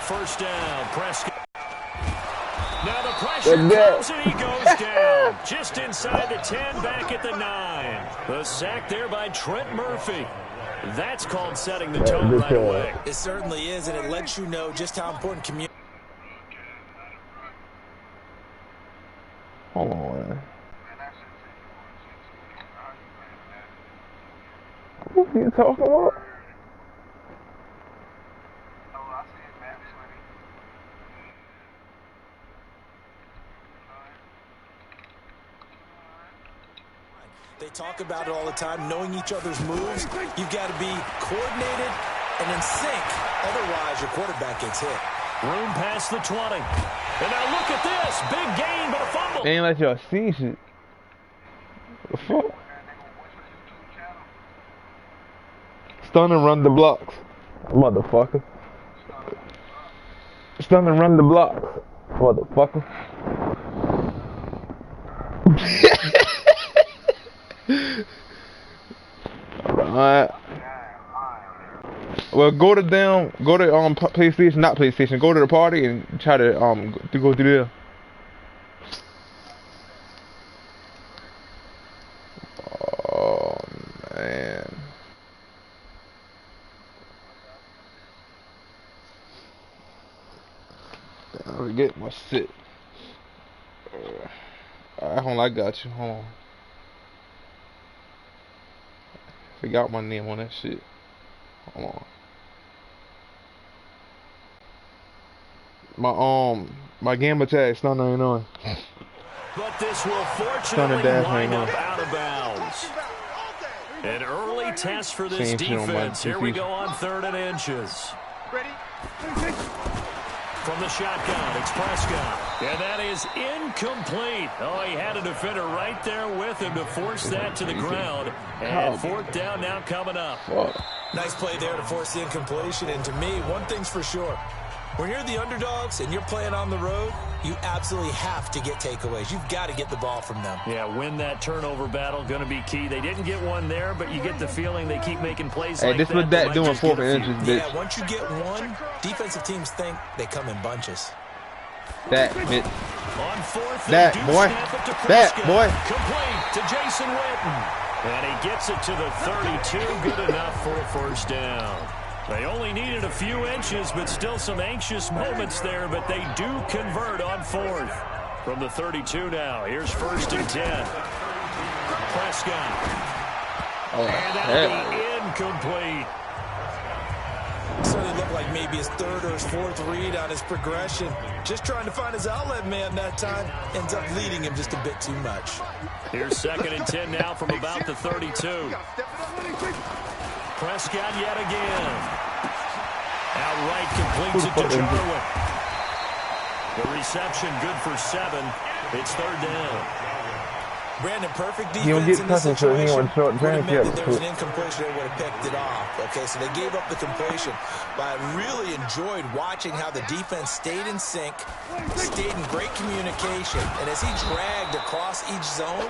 first down. Prescott. Now the pressure comes and he goes down. Just inside the 10, back at the 9. The sack there by Trent Murphy. That's called setting the tone right away. It certainly is, and it lets you know just how important community. Hold on, man. What are you talking about? They talk about it all the time, knowing each other's moves. You've got to be coordinated and in sync. Otherwise, your quarterback gets hit. Room past the 20. And now look at this. Big gain, but a fumble. Ain't like y'all see shit. The fuck? Stun and run the blocks. Motherfucker. Stun and run the blocks. Motherfucker. Alright. Well, go to PlayStation, not PlayStation. Go to the party and try to go through there. Oh man. I forget my shit. Alright, hold on, I got you. Hold on. Forgot my name on that shit. Hold on. My game attack stun 99. But this will fortunately wind up out of bounds. An early test for this defense. Here we go on 3rd and inches. Ready? From the shotgun, it's Prescott. And that is incomplete. Oh, he had a defender right there with him to force that to the ground. And 4th down now coming up. Nice play there to force the incompletion. And to me, one thing's for sure. When you're the underdogs and you're playing on the road, you absolutely have to get takeaways. You've got to get the ball from them. Yeah, win that turnover battle, going to be key. They didn't get one there, but you get the feeling they keep making plays like that. Hey, this what that doing 4th and inches, bitch. Yeah, once you get one, defensive teams think they come in bunches. That, bitch. On 4th, that, boy. That, boy. Complete to Jason Witten. And he gets it to the 32. Good enough for a first down. They only needed a few inches, but still some anxious moments there, but they do convert on 4th. From the 32 now, here's 1st and 10. Prescott. And that'll be incomplete. Certainly looked like maybe his 3rd or his 4th read on his progression. Just trying to find his outlet man that time. Ends up leading him just a bit too much. Here's 2nd and 10 now from about the 32. Prescott yet again. Outright completes it to Jarwin. The reception good for 7. It's 3rd down. Brandon, perfect defense in this situation. Would have meant that there was an incompletion, they would have picked it off. Okay, so they gave up the completion. But I really enjoyed watching how the defense stayed in sync, stayed in great communication. And as he dragged across each zone,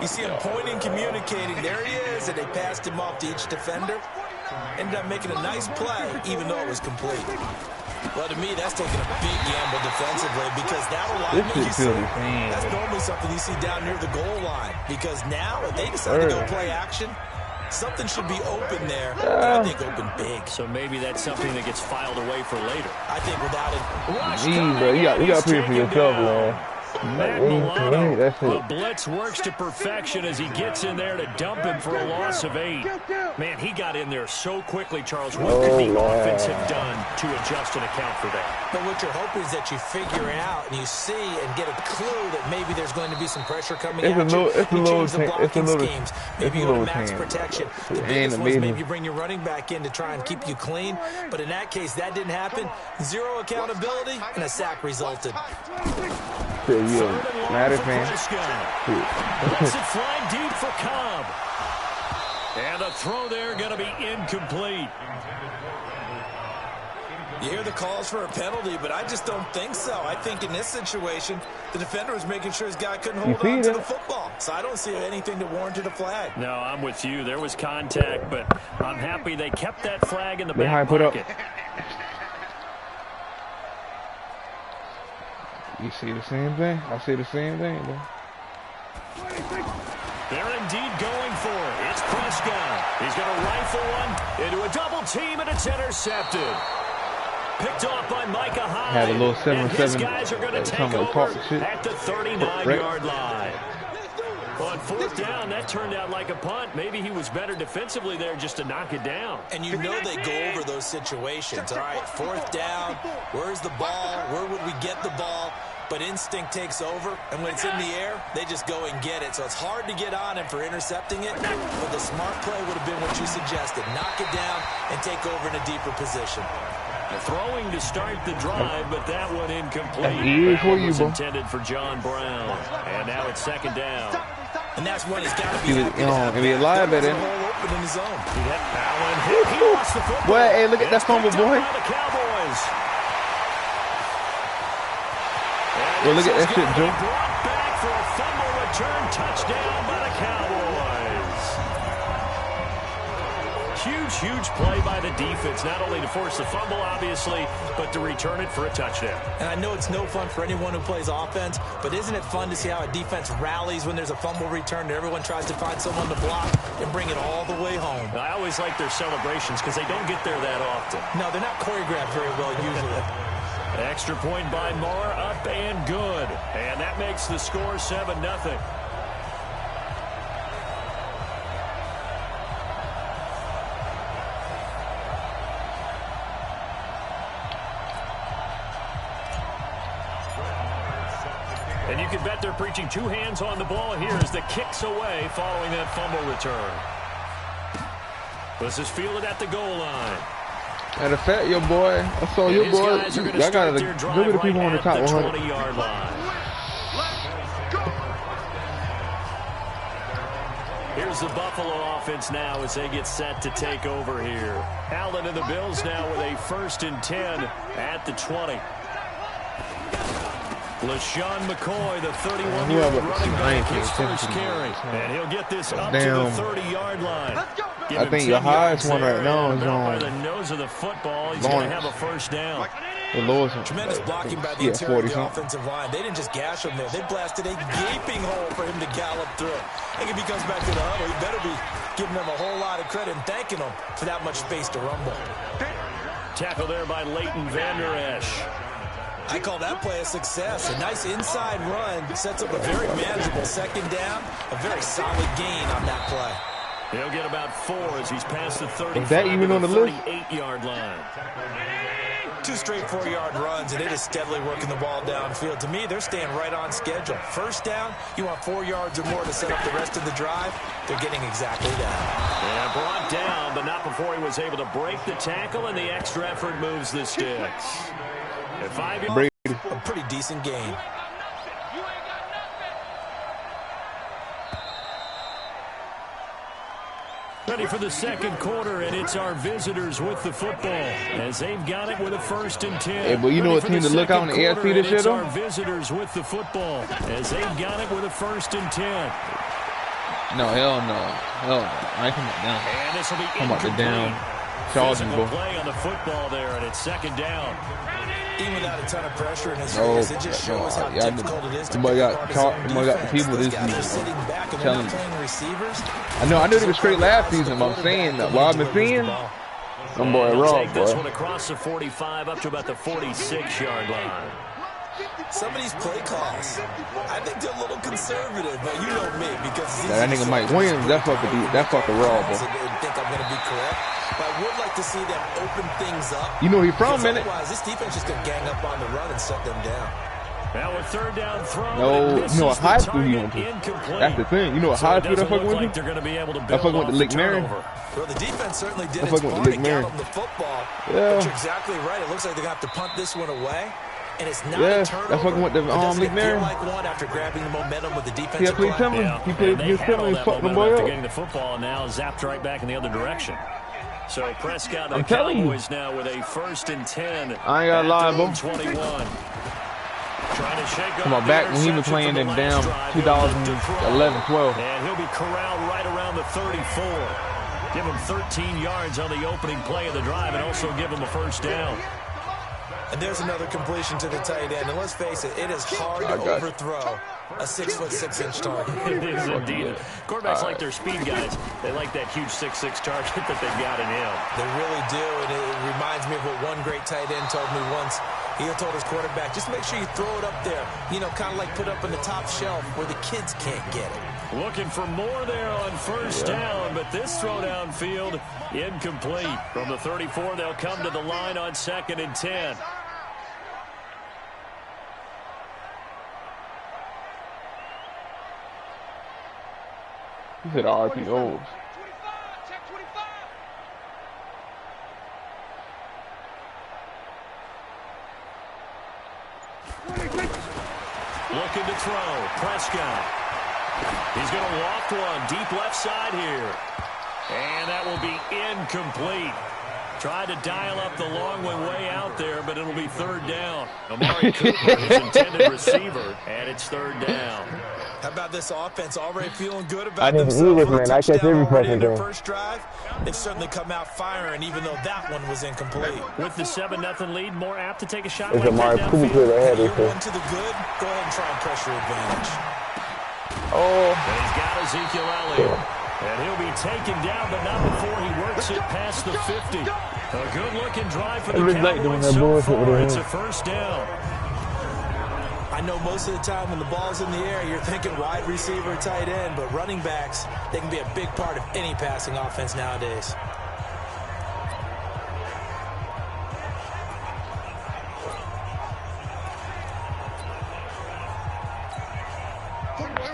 you see him pointing, communicating. There he is, and they passed him off to each defender. Ended up making a nice play, even though it was complete. Well, to me, that's taking a big gamble defensively because that alignment you see, that's normally something you see down near the goal line. Because now, if they decide to go play action, something should be open there, and I think open big. So maybe that's something that gets filed away for later. I think without it. Bro, you got to pay for yourself, man. Matt Milano, the blitz works to perfection as he gets in there to dump him for a loss of 8. Man, he got in there so quickly, Charles. What could the offense have done to adjust and account for that? But what you're hoping is that you figure it out and you see and get a clue that maybe there's going to be some pressure coming at you. You change the blocking schemes. Maybe you go to max protection. The biggest ones, maybe you bring your running back in to try and keep you clean. But in that case, that didn't happen. 0 accountability, and a sack resulted. Matter fan. Lets it fly deep for Cobb. And the throw there going to be incomplete. You hear the calls for a penalty, but I just don't think so. I think in this situation, the defender was making sure his guy couldn't hold on to the football. So I don't see anything that warranted a flag. No, I'm with you. There was contact, but I'm happy they kept that flag in the back pocket. You see the same thing? I see the same thing, bro. They're indeed going for it. It's Prescott. He's going to rifle one into a double team, and it's intercepted. Picked off by Micah Hyde. Had a little 7-7. Guys are going to take over at the 39-yard line. On fourth down, that turned out like a punt. Maybe he was better defensively there just to knock it down. And you know they go over those situations. All right, fourth down, where's the ball? Where would we get the ball? But instinct takes over, and when it's in the air, they just go and get it. So it's hard to get on him for intercepting it, but the smart play would have been what you suggested. Knock it down and take over in a deeper position. Throwing to start the drive, but that one incomplete. That was intended for John Brown. And now it's second down. And that's when he's got to be happy to be alive at it. Open in his own. He lost the football. Boy, hey, look at that fumble, boy. The Cowboys. Well, look at that shit, Joe. Brought back for a fumble return touchdown by the Cowboys. Huge play by the defense, not only to force the fumble, obviously, but to return it for a touchdown. And I know it's no fun for anyone who plays offense, but isn't it fun to see how a defense rallies when there's a fumble return and everyone tries to find someone to block and bring it all the way home? I always like their celebrations because they don't get there that often. No, they're not choreographed very well usually. Extra point by Moore, up and good. And that makes the score 7-0. And you can bet they're preaching two hands on the ball here as the kick's away following that fumble return. This is fielded at the goal line. At a fat, your boy. I saw your boy. I got look at the people on the top 100. 20-yard line. Here's the Buffalo offense now as they get set to take over here. Allen and the Bills now with a 1st and 10 at the 20. LaShawn McCoy, the 31-year-old running back, his first carry. And he'll get this up to the 30-yard line. I think your highest one right now is on the nose of the football. He's going to have a first down. The lowest one. Tremendous blocking by the interior of the offensive line. They didn't just gash him there. They blasted a gaping hole for him to gallop through. I think if he comes back to the huddle, he better be giving them a whole lot of credit and thanking them for that much space to rumble. Tackle there by Leighton Vander Esch. I call that play a success. A nice inside run sets up a very manageable second down. A very solid gain on that play. He'll get about 4 as he's past the 35 Is that even on the list? 38-yard line. 2 straight 4-yard runs, and it is steadily working the ball downfield. To me, they're staying right on schedule. First down, you want 4 yards or more to set up the rest of the drive. They're getting exactly that. Yeah, brought down, but not before he was able to break the tackle, and the extra effort moves the sticks. At 5 yards, a pretty decent gain. Ready for the second quarter, and it's our visitors with the football as they've got it with a 1st and 10. Hey, but you know what team to look out in the AFC this year, though? Our visitors with the football as they've got it with a 1st and 10. No, hell no. Hell no. I ain't coming down. And this will be come about the down. Charging, bro. Play on the football there, and it's 2nd down. Even without a ton of pressure in his face, it just shows how difficult it is to got the people this season. Telling you. I knew they were straight last season, but I'm saying that what I've been seeing, some boy raw, boy. This one across the 45 up to about the 46-yard line. Some of these play calls, I think they're a little conservative, but you know me, because that nigga Mike Williams, that fucking raw, bro. I think I'm gonna be correct. But I would like to see them open things up. You know he's from, man. Otherwise, this defense is going to gang up on the run and shut them down. Now a 3rd down throw. No, you know what high school he went to. That's the thing. You know what high school that fucking went to? That fucking went to Lake Marion. Well, the defense certainly did its part to get them the football. Yeah. But you're exactly right. It looks like they're going to have to punt this one away. And it's not a turnover. That fucking went to Lake Marion. Like one after grabbing the momentum with the defensive he played Timberland. Yeah. He played against Timberland and fucked the boy up. Getting the football and now zapped right back in the other direction. So Prescott and the Cowboys now with a 1st and 10. I ain't got to lie, bro. 21. Trying to shake Come on, back when he was playing in damn 2011-12. And he'll be corralled right around the 34. Give him 13 yards on the opening play of the drive and also give him a 1st down. And there's another completion to the tight end. And let's face it, it is hard to overthrow a 6'6" target. It is indeed. Quarterbacks like their speed guys. They like that huge 6'6" target that they've got in him. They really do, and it reminds me of what one great tight end told me once. He told his quarterback, just make sure you throw it up there, you know, kind of like put up on the top shelf where the kids can't get it. Looking for more there on first down, but this throw downfield incomplete. From the 34, they'll come to the line on 2nd and 10. He said RPOs. Looking to throw. Prescott. He's going to loft one deep left side here. And that will be incomplete. Tried to dial up the long one way out there, but it'll be 3rd down. Amari Cooper, his intended receiver, and it's 3rd down. How about this offense already feeling good about themselves? Man. I catch every fucking thing. First drive, they've certainly come out firing, even though that one was incomplete. With the 7-0 lead, more apt to take a shot. It's Amari Cooper ahead. You're one to the good. Go ahead and try and pressure advantage. Oh. And he's got Ezekiel Elliott. And he'll be taken down, but not before he works it past the 50. A good-looking drive for the Cowboys so far. It's a 1st down. I know most of the time when the ball's in the air, you're thinking wide receiver, tight end, but running backs, they can be a big part of any passing offense nowadays.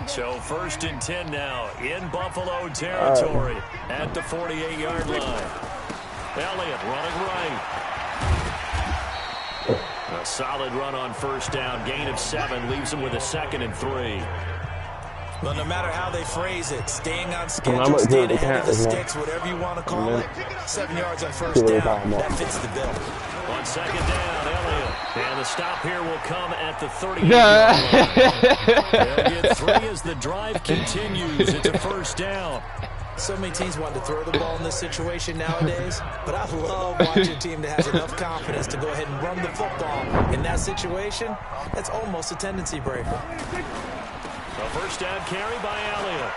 So 1st and 10 now in Buffalo territory at the 48-yard line. Elliott running right. A solid run on 1st down. Gain of 7 leaves him with a 2nd and 3. Well, no matter how they phrase it, staying on schedule, staying ahead of the sticks, whatever you want to call it, 7 yards on 1st down, that fits the bill. On 2nd down, Elliott. And the stop here will come at the 38-yard line. They'll get 3 as the drive continues. It's a 1st down. So many teams want to throw the ball in this situation nowadays, but I love watching a team that has enough confidence to go ahead and run the football. In that situation, that's almost a tendency breaker. A 1st down carry by Elliott.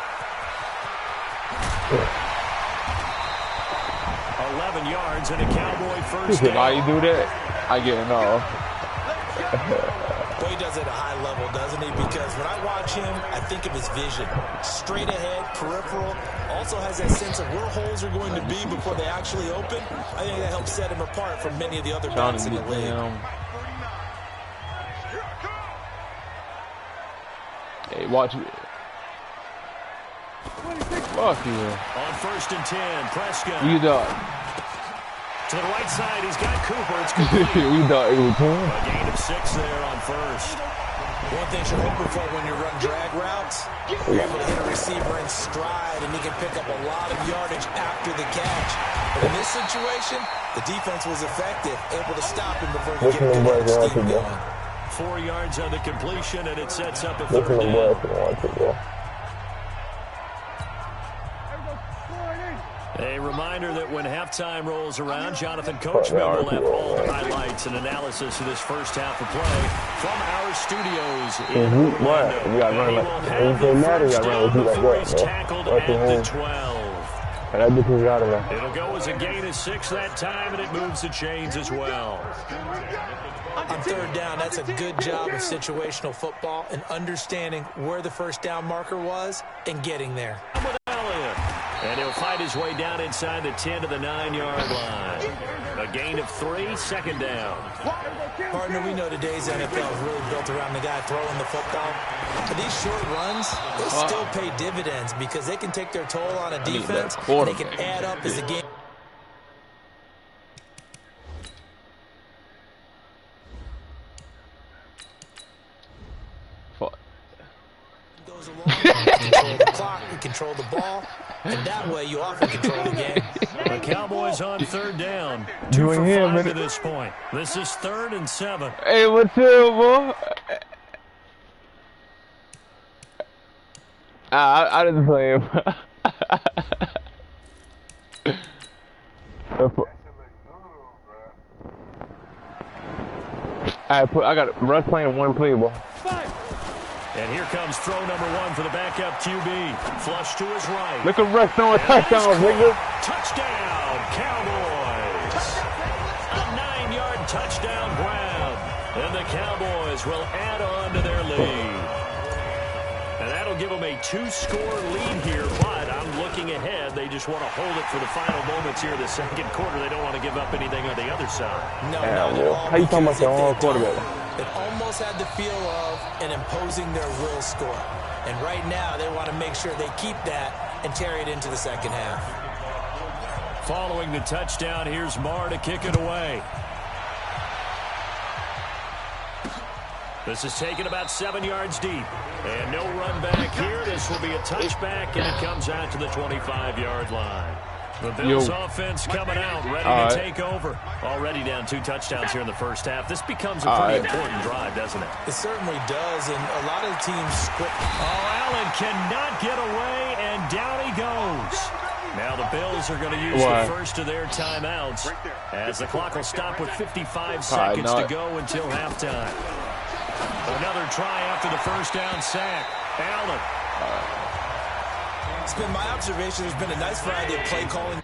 11 yards and a Cowboy 1st down. Why you do that? I get it off. Well, he does it at a high level, doesn't he? Because when I watch him, I think of his vision. Straight ahead, peripheral. Also has that sense of where holes are going to be before they actually open. I think that helps set him apart from many of the other backs in the league. Hey, watch it. Fuck you. On 1st and 10, Prescott. You done. To the right side, he's got Cooper. It's complete. You done. A gain of 6 there on 1st. One thing you're hoping for when you run drag routes, you're able to hit a receiver in stride, and he can pick up a lot of yardage after the catch. But in this situation, the defense was effective, able to stop him before he could get the steam going. 4 yards on the completion, and it sets up a 3rd down. A reminder that when halftime rolls around, Jonathan Coachman will have all the highlights and analysis of this first half of play from our studios in Orlando. You got to run like before he's tackled at the 12. It'll go as a gain of 6 that time, and it moves the chains as well. On 3rd down, that's a good job of situational football and understanding where the 1st down marker was and getting there. And he'll fight his way down inside the 10 to the 9-yard line. A gain of 3, 2nd down. Partner, we know today's NFL is really built around the guy throwing the football. But these short runs, they still pay dividends because they can take their toll on a defense and they can add up as the game. Goes along, control the clock, you control the ball, and that way you often control the game. The Cowboys on 3rd down. 2 for 5 to this point. This is 3rd and 7. Hey, what's up, boy? I didn't play him. I got Russ playing one play ball. And here comes throw number 1 for the backup QB. Flush to his right. Look at Russ throwing touchdowns, nigga. Touchdown, Cowboys. A 9-yard touchdown grab. And the Cowboys will add on to their lead. And that'll give them a 2-score lead here, but I'm looking ahead. They just want to hold it for the final moments here in the second quarter. They don't want to give up anything on the other side. No, not at all. How you talking about their own quarterback? It almost had the feel of an imposing their will score. And right now, they want to make sure they keep that and carry it into the second half. Following the touchdown, here's Marr to kick it away. This is taken about 7 yards deep. And no run back here. This will be a touchback, and it comes out to the 25-yard line. The Bills offense coming out, ready to take over. Already down 2 touchdowns here in the first half. This becomes a pretty important drive, doesn't it? It certainly does, and a lot of teams script. Oh, Allen cannot get away, and down he goes. Now the Bills are going to use the first of their timeouts as the clock will stop with 55 seconds to go until halftime. Another try after the first down sack. Allen. It's been my observation there's been a nice variety of play calling.